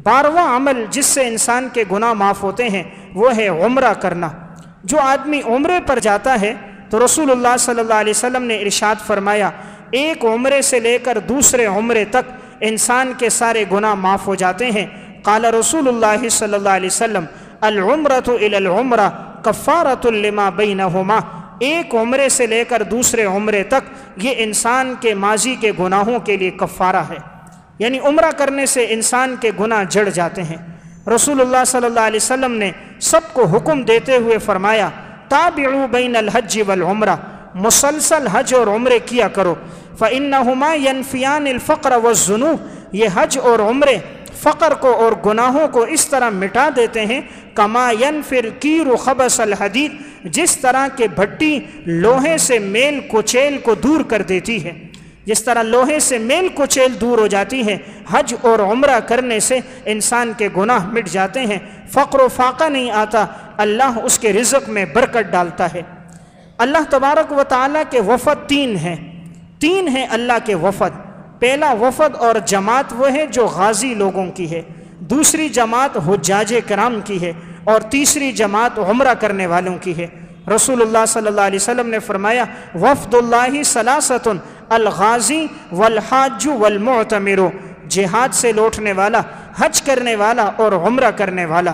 12واں عمل جس سے انسان کے گناہ معاف ہوتے ہیں وہ ہے عمرہ کرنا۔ جو آدمی عمرے پر جاتا ہے تو رسول اللہ صلی اللہ علیہ وسلم نے ارشاد فرمایا ایک عمرے سے لے کر دوسرے عمرے تک انسان کے سارے گناہ معاف ہو جاتے ہیں۔ قال رسول اللہ صلی اللہ علیہ وسلم العمرۃ الی العمرہ کفارۃ لما بینہما، ایک عمرے سے لے کر دوسرے عمرے تک یہ انسان کے ماضی کے گناہوں کے لیے کفارہ ہے، یعنی عمرہ کرنے سے انسان کے گناہ جڑ جاتے ہیں۔ رسول اللہ صلی اللہ علیہ وسلم نے سب کو حکم دیتے ہوئے فرمایا تابعوا بین الحج والعمرہ، مسلسل حج اور عمرے کیا کرو، فإنہما ینفیان الفقر والذنوب، یہ حج اور عمرے فقر کو اور گناہوں کو اس طرح مٹا دیتے ہیں کما ینفی الکیر خبث الحدید، جس طرح کہ بھٹی لوہے سے میل کچیل کو دور کر دیتی ہے، جس طرح لوہے سے میل کچیل دور ہو جاتی ہے، حج اور عمرہ کرنے سے انسان کے گناہ مٹ جاتے ہیں، فقر و فاقہ نہیں آتا، اللہ اس کے رزق میں برکت ڈالتا ہے۔ اللہ تبارک و تعالیٰ کے وفد تین ہیں اللہ کے وفد۔ پہلا وفد اور جماعت وہ ہے جو غازی لوگوں کی ہے، دوسری جماعت حجاج کرام کی ہے، اور تیسری جماعت عمرہ کرنے والوں کی ہے۔ رسول اللہ صلی اللہ علیہ وسلم نے فرمایا وفد اللہ ثلاثۃ الغازی والحاج والمعتمر، جہاد سے لوٹنے والا، حج کرنے والا اور عمرہ کرنے والا۔